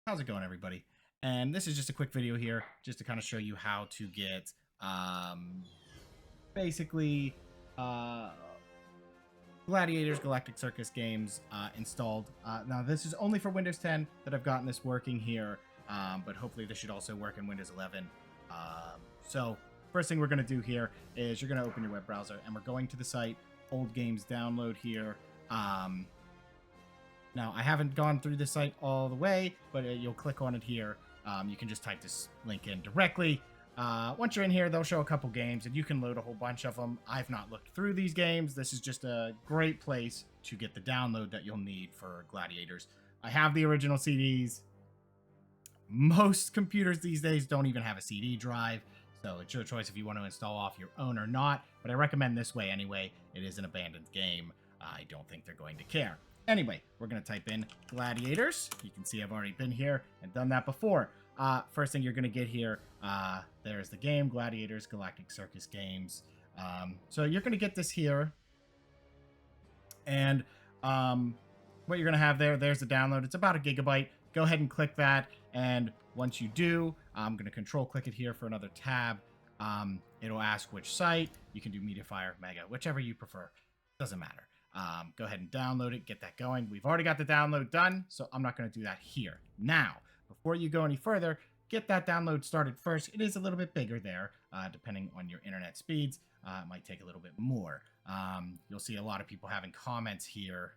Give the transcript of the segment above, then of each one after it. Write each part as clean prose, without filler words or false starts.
How's it going, everybody? And this is just a quick video here just to kind of show you how to get basically uh, Gladiators Galactic Circus games installed. Now, this is only for Windows 10 that I've gotten this working here, but hopefully this should also work in Windows 11. So first thing we're going to do here is you're going to open your web browser and we're going to the site Old Games Download here. Now, I haven't gone through the site all the way, but you'll click on it here. You can just type this link in directly. Once you're in here, they'll show a couple games, and you can load a whole bunch of them. I've not looked through these games. This is just a great place to get the download that you'll need for Gladiators. I have the original CDs. Most computers these days don't even have a CD drive, so it's your choice if you want to install off your own or not, but I recommend this way anyway. It is an abandoned game. I don't think they're going to care. Anyway, we're going to type in Gladiators. You can see I've already been here and done that before. First thing you're going to get here, there's the game, Gladiators, Galactic Circus games. So you're going to get this here. And what you're going to have there's the download. It's about 1 gigabyte. Go ahead and click that. And once you do, I'm going to control click it here for another tab. It'll ask which site. You can do MediaFire, Mega, whichever you prefer. Doesn't matter. Go ahead and download it, get that going. We've already got the download done, so I'm not going to do that here. Now, before you go any further, get that download started first. It is a little bit bigger there, depending on your internet speeds. It might take a little bit more. You'll see a lot of people having comments here.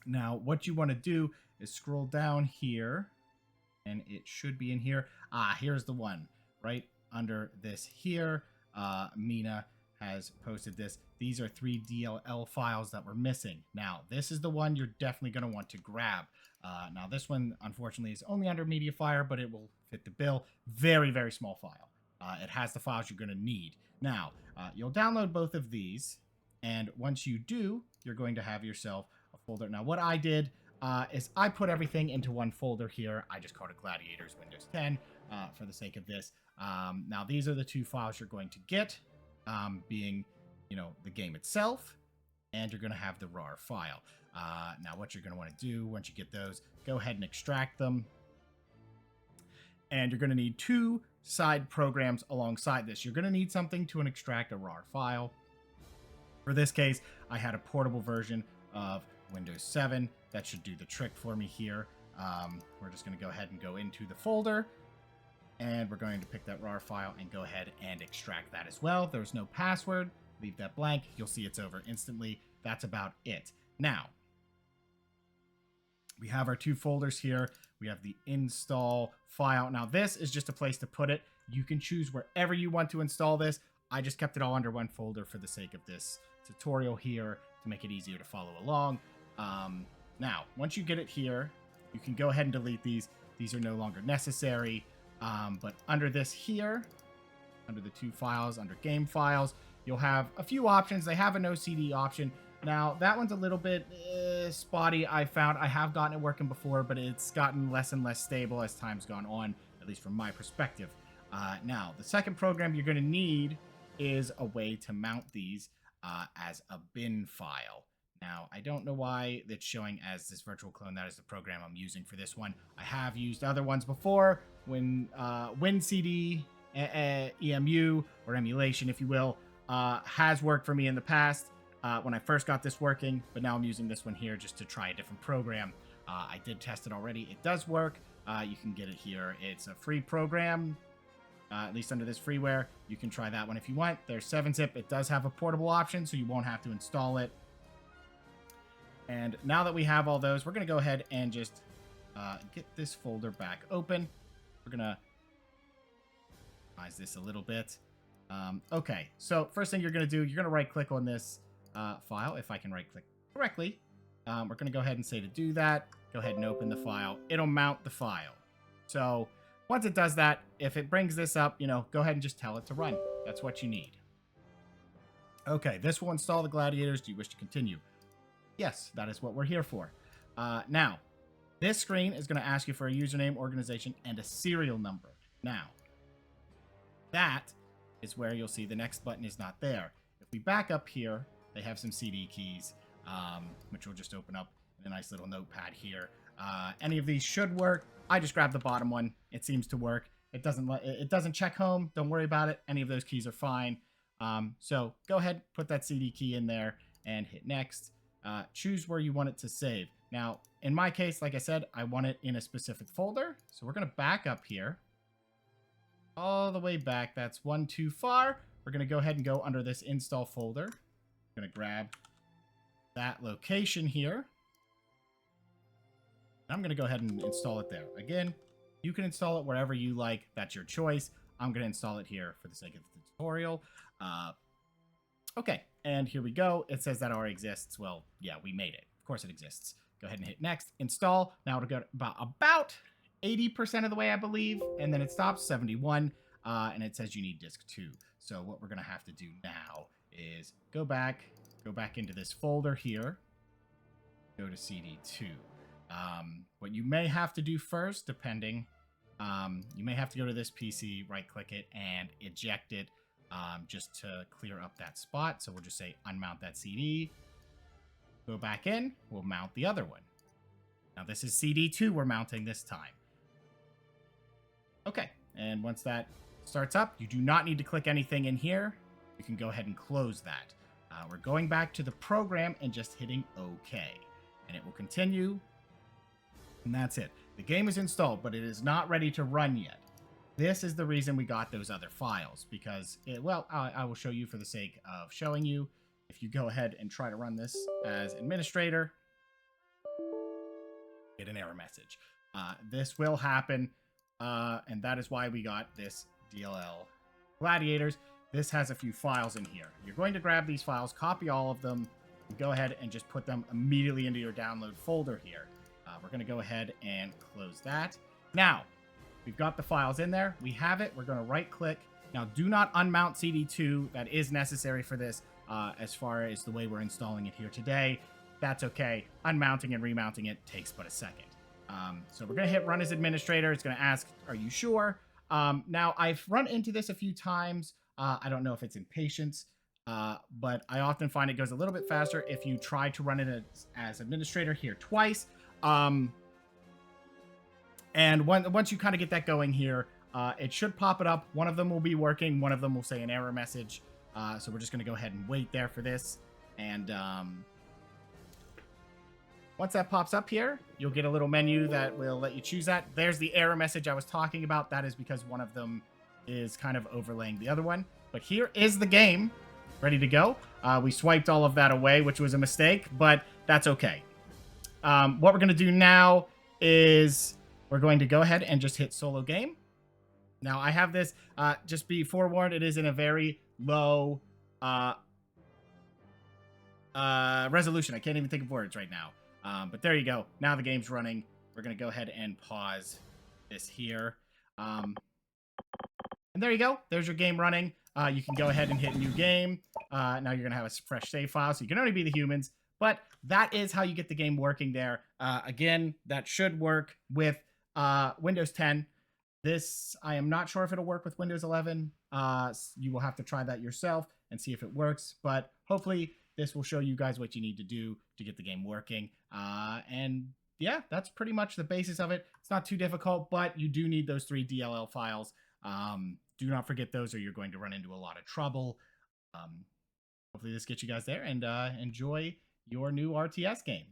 Now, what you want to do is scroll down here, and it should be in here. Here's the one, right under this here. Mina has posted this. These are 3 DLL files that were missing. Now, this is the one you're definitely going to want to grab. Now, this one, unfortunately, is only under MediaFire, but it will fit the bill. Very, very small file. It has the files you're going to need. Now, you'll download both of these, and once you do, you're going to have yourself a folder. Now, what I did is I put everything into one folder here. I just called it Gladiators Windows 10 for the sake of this. Now, these are the 2 files you're going to get. Being, the game itself, and you're going to have the RAR file. Now, what you're going to want to do once you get those, go ahead and extract them. And you're going to need 2 side programs alongside this. You're going to need something to extract a RAR file. For this case, I had a portable version of Windows 7. That should do the trick for me here. We're just going to go ahead and go into the folder. And we're going to pick that RAR file and go ahead and extract that as well. There's no password. Leave that blank. You'll see it's over instantly. That's about it. Now, we have our 2 folders here. We have the install file. Now, this is just a place to put it. You can choose wherever you want to install this. I just kept it all under one folder for the sake of this tutorial here to make it easier to follow along. Now, once you get it here, you can go ahead and delete these. These are no longer necessary. But under this here, under the 2 files, under game files, you'll have a few options. They have a no CD option. Now, that one's a little bit spotty, I found. I have gotten it working before, but it's gotten less and less stable as time's gone on, at least from my perspective. Now, the second program you're going to need is a way to mount these as a bin file. Now, I don't know why it's showing as this virtual clone. That is the program I'm using for this one. I have used other ones before. When WinCD, EMU, or emulation, if you will, has worked for me in the past when I first got this working, but now I'm using this one here just to try a different program. I did test it already. It does work. You can get it here. It's a free program, at least under this freeware. You can try that one if you want. There's 7-zip. It does have a portable option, so you won't have to install it. And now that we have all those, we're going to go ahead and just get this folder back open. We're going to minimize this a little bit. Okay, so first thing you're going to do, you're going to right-click on this file, if I can right-click correctly. We're going to go ahead and say to do that. Go ahead and open the file. It'll mount the file. So once it does that, if it brings this up, go ahead and just tell it to run. That's what you need. Okay, this will install the Gladiators. Do you wish to continue? Yes, that is what we're here for. Now, this screen is going to ask you for a username, organization, and a serial number. Now, that is where you'll see the next button is not there. If we back up here, they have some CD keys, which will just open up a nice little notepad here. Any of these should work. I just grabbed the bottom one. It seems to work. It doesn't check home. Don't worry about it. Any of those keys are fine. So go ahead, put that CD key in there and hit next. Choose where you want it to save. Now, in my case, like I said, I want it in a specific folder. So we're going to back up here. All the way back. That's one too far. We're going to go ahead and go under this install folder. I'm going to grab that location here. I'm going to go ahead and install it there. Again, you can install it wherever you like. That's your choice. I'm going to install it here for the sake of the tutorial. Okay, and here we go. It says that already exists. Well, yeah, we made it. Of course it exists. Go ahead and hit next. Install. Now it'll go about 80% of the way, I believe. And then it stops 71. And it says you need disk 2. So what we're going to have to do now is go back into this folder here. Go to CD2. What you may have to do first, depending, you may have to go to this PC, right-click it, and eject it just to clear up that spot. So we'll just say unmount that CD. Go back in. We'll mount the other one. Now this is CD2 we're mounting this time. Okay, and once that starts up, you do not need to click anything in here. You can go ahead and close that. We're going back to the program and just hitting OK. And it will continue. And that's it. The game is installed, but it is not ready to run yet. This is the reason we got those other files, because, I will show you for the sake of showing you. If you go ahead and try to run this as administrator, get an error message. This will happen, and that is why we got this DLL Gladiators. This has a few files in here. You're going to grab these files, copy all of them, and go ahead and just put them immediately into your download folder here. We're going to go ahead and close that. Now, we've got the files in there. We have it. We're going to right-click. Now, do not unmount CD2. That is necessary for this as far as the way we're installing it here today. That's okay. Unmounting and remounting it takes but a second. So we're going to hit Run as Administrator. It's going to ask, are you sure? Now, I've run into this a few times. I don't know if it's impatience, but I often find it goes a little bit faster if you try to run it as administrator here twice. And once you kind of get that going here, it should pop it up. One of them will be working. One of them will say an error message. So we're just going to go ahead and wait there for this. And once that pops up here, you'll get a little menu that will let you choose that. There's the error message I was talking about. That is because one of them is kind of overlaying the other one. But here is the game ready to go. We swiped all of that away, which was a mistake, but that's okay. What we're going to do now is we're going to go ahead and just hit solo game. Now I have this, just be forewarned, it is in a very low resolution. I can't even think of words right now. But there you go. Now the game's running. We're going to go ahead and pause this here. And there you go. There's your game running. You can go ahead and hit new game. Now you're going to have a fresh save file, so you can only be the humans. But that is how you get the game working there. Again, that should work with Windows 10. This, I am not sure if it'll work with Windows 11. You will have to try that yourself and see if it works. But hopefully this will show you guys what you need to do to get the game working. And yeah, that's pretty much the basis of it. It's not too difficult, but you do need those 3 DLL files. Do not forget those or you're going to run into a lot of trouble. Hopefully this gets you guys there and enjoy your new RTS game.